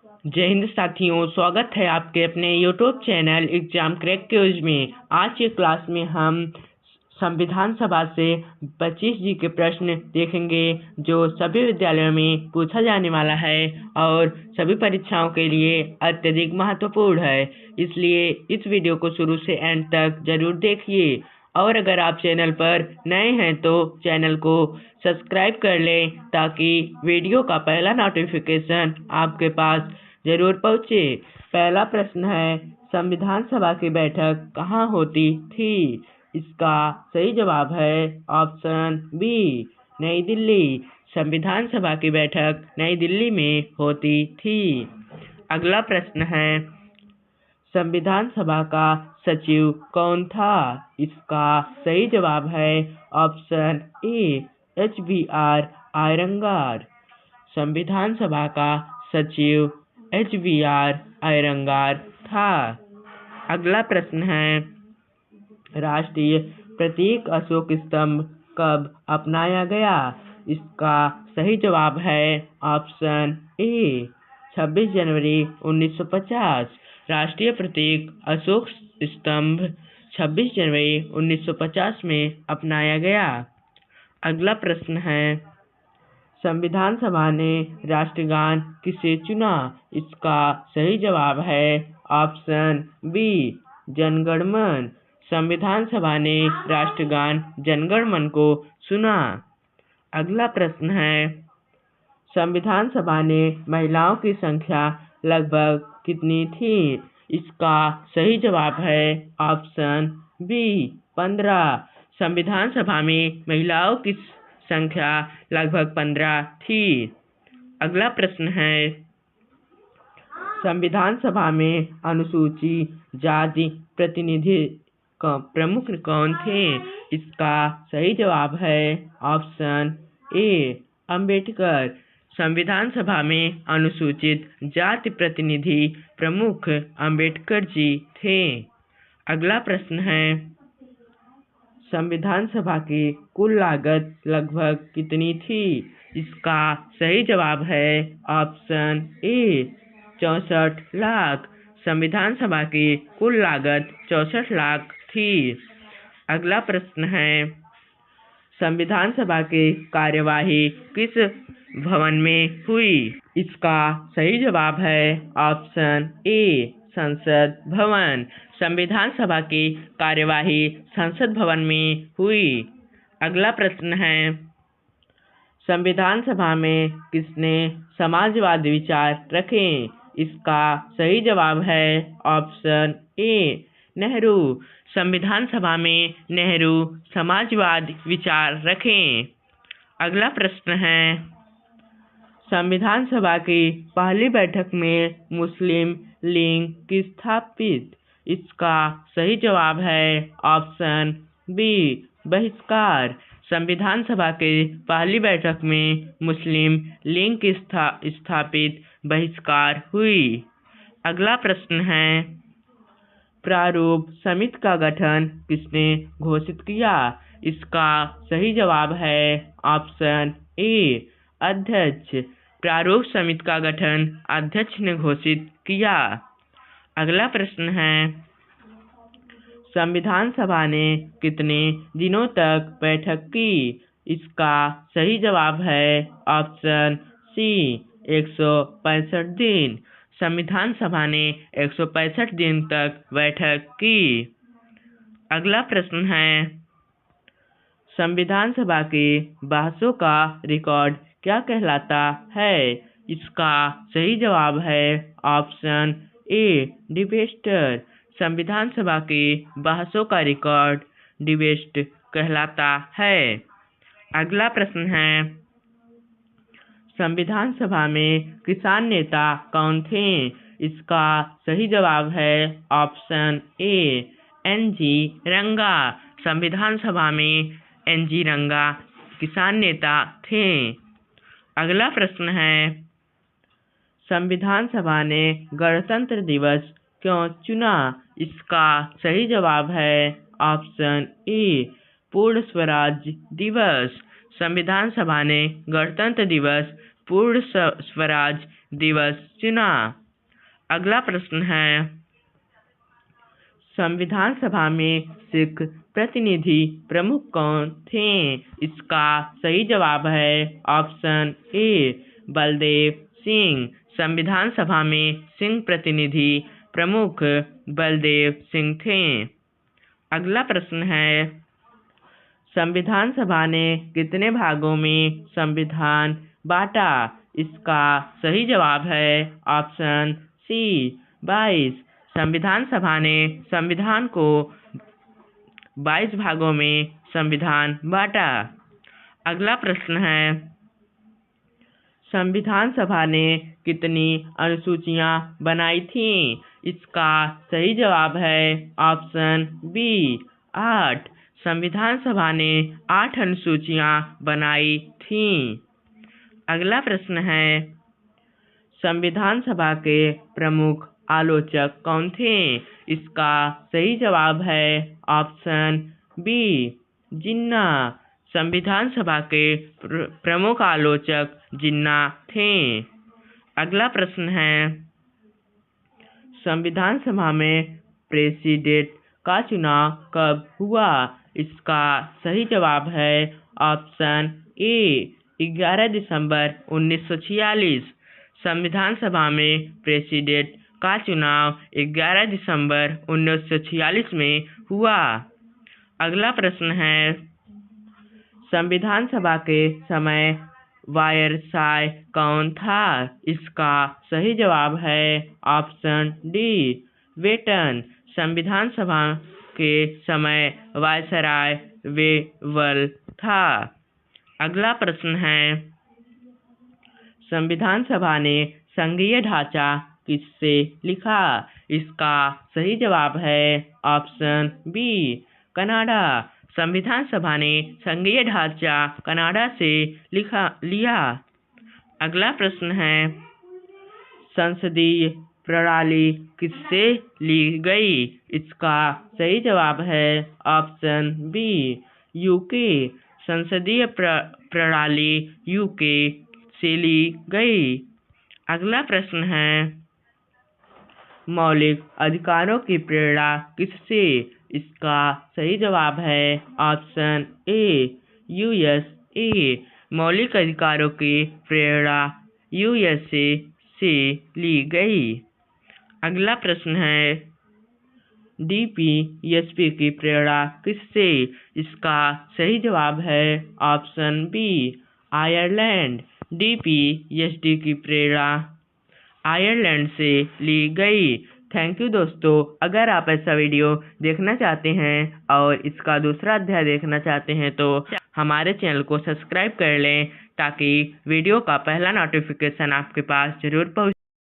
जय हिंद साथियों, स्वागत है आपके अपने YouTube channel exam crack quiz में। आज के क्लास में हम संविधान सभा से 25 जी के प्रश्न देखेंगे जो सभी विद्यालयों में पूछा जाने वाला है और सभी परीक्षाओं के लिए अत्यधिक महत्वपूर्ण है। इसलिए इस वीडियो को शुरू से एंड तक जरूर देखिए और अगर आप चैनल पर नए हैं तो चैनल को सब्सक्राइब कर लें ताकि वीडियो का पहला नोटिफिकेशन आपके पास जरूर पहुँचे। पहला प्रश्न है, संविधान सभा की बैठक कहाँ होती थी? इसका सही जवाब है ऑप्शन बी, नई दिल्ली। संविधान सभा की बैठक नई दिल्ली में होती थी। अगला प्रश्न है, संविधान सभा का सचिव कौन था? इसका सही जवाब है ऑप्शन ए, HBR आयरंगार। संविधान सभा का सचिव HBR आयरंगार था। अगला प्रश्न है, राष्ट्रीय प्रतीक अशोक स्तंभ कब अपनाया गया? इसका सही जवाब है ऑप्शन ए, 26 जनवरी 1950। राष्ट्रीय प्रतीक अशोक स्तंभ 26 जनवरी 1950 में अपनाया गया। अगला प्रश्न है, संविधान सभा ने राष्ट्रगान किसे चुना? इसका सही जवाब है ऑप्शन बी, जन गण मन। संविधान सभा ने राष्ट्रगान जन गण मन को चुना। अगला प्रश्न है, संविधान सभा ने महिलाओं की संख्या लगभग कितनी थी? इसका सही जवाब है ऑप्शन बी, 15। संविधान सभा में महिलाओं की संख्या लगभग 15 थी। अगला प्रश्न है, संविधान सभा में अनुसूची जाति प्रतिनिधि प्रमुख कौन थे? इसका सही जवाब है ऑप्शन ए, अंबेडकर। संविधान सभा में अनुसूचित जाति प्रतिनिधि प्रमुख अंबेडकर जी थे। अगला प्रश्न है, संविधान सभा की कुल लागत लगभग कितनी थी? इसका सही जवाब है ऑप्शन ए, 64 लाख। संविधान सभा की कुल लागत 64 लाख थी। अगला प्रश्न है, संविधान सभा की कार्यवाही किस भवन में हुई? इसका सही जवाब है ऑप्शन ए, संसद भवन। संविधान सभा की कार्यवाही संसद भवन में हुई। अगला प्रश्न है, संविधान सभा में किसने समाजवादी विचार रखे? इसका सही जवाब है ऑप्शन ए, नेहरू। संविधान सभा में नेहरू समाजवाद विचार रखें। अगला प्रश्न है, संविधान सभा की पहली बैठक में मुस्लिम लीग की स्थापित? इसका सही जवाब है ऑप्शन बी, बहिष्कार। संविधान सभा की पहली बैठक में मुस्लिम लीग की स्थापित बहिष्कार हुई। अगला प्रश्न है, प्रारूप समिति का गठन किसने घोषित किया? इसका सही जवाब है ऑप्शन ए, अध्यक्ष। प्रारूप समिति का गठन अध्यक्ष ने घोषित किया। अगला प्रश्न है, संविधान सभा ने कितने दिनों तक बैठक की? इसका सही जवाब है ऑप्शन सी, 165 दिन। संविधान सभा ने 165 दिन तक बैठक की। अगला प्रश्न है, संविधान सभा के बहसों का रिकॉर्ड क्या कहलाता है? इसका सही जवाब है ऑप्शन ए, डिबेटर। संविधान सभा के बहसों का रिकॉर्ड डिबेट कहलाता है। अगला प्रश्न है, संविधान सभा में किसान नेता कौन थे? इसका सही जवाब है ऑप्शन ए, NG रंगा। संविधान सभा में NG रंगा किसान नेता थे। अगला प्रश्न है, संविधान सभा ने गणतंत्र दिवस क्यों चुना? इसका सही जवाब है ऑप्शन ए, पूर्ण स्वराज दिवस। संविधान सभा ने गणतंत्र दिवस पूर्ण स्वराज दिवस चुना। अगला प्रश्न है, संविधान सभा में सिख प्रतिनिधि प्रमुख कौन थे? इसका सही जवाब है ऑप्शन ए बलदेव सिंह। संविधान सभा में सिंह प्रतिनिधि प्रमुख बलदेव सिंह थे। अगला प्रश्न है, संविधान सभा ने कितने भागों में संविधान बांटा? इसका सही जवाब है ऑप्शन सी 22। संविधान सभा ने संविधान को 22 भागों में संविधान बांटा। अगला प्रश्न है, संविधान सभा ने कितनी अनुसूचियां बनाई थीं? इसका सही जवाब है ऑप्शन बी 8। संविधान सभा ने 8 अनुसूचियां बनाई थीं। अगला प्रश्न है, संविधान सभा के प्रमुख आलोचक कौन थे? इसका सही जवाब है ऑप्शन बी जिन्ना। संविधान सभा के प्रमुख आलोचक जिन्ना थे। अगला प्रश्न है, संविधान सभा में प्रेसिडेंट का चुनाव कब हुआ? इसका सही जवाब है ऑप्शन ए 11 दिसंबर 1946। संविधान सभा में प्रेसिडेंट का चुनाव 11 दिसंबर 1946 में हुआ। अगला प्रश्न है, संविधान सभा के समय वायसराय कौन था? इसका सही जवाब है ऑप्शन डी वेटन। संविधान सभा के समय वायसराय वेवल था। अगला प्रश्न है, संविधान सभा ने संघीय ढांचा किससे लिखा? इसका सही जवाब है ऑप्शन बी कनाडा। संविधान सभा ने संघीय ढांचा कनाडा से लिया। अगला प्रश्न है, संसदीय प्रणाली किससे ली गई? इसका सही जवाब है ऑप्शन बी यूके। संसदीय प्रणाली यूके से ली गई। अगला प्रश्न है, मौलिक अधिकारों की प्रेरणा किससे? इसका सही जवाब है ऑप्शन ए यूएसए। मौलिक अधिकारों की प्रेरणा यूएसए से ली गई। अगला प्रश्न है, डीपीएसपी की प्रेरणा किससे? इसका सही जवाब है ऑप्शन बी आयरलैंड। डीपीएसडी की प्रेरणा आयरलैंड से ली गई। थैंक यू दोस्तों। अगर आप ऐसा वीडियो देखना चाहते हैं और इसका दूसरा अध्याय देखना चाहते हैं तो हमारे चैनल को सब्सक्राइब कर लें ताकि वीडियो का पहला नोटिफिकेशन आपके पास जरूर पहुंचे।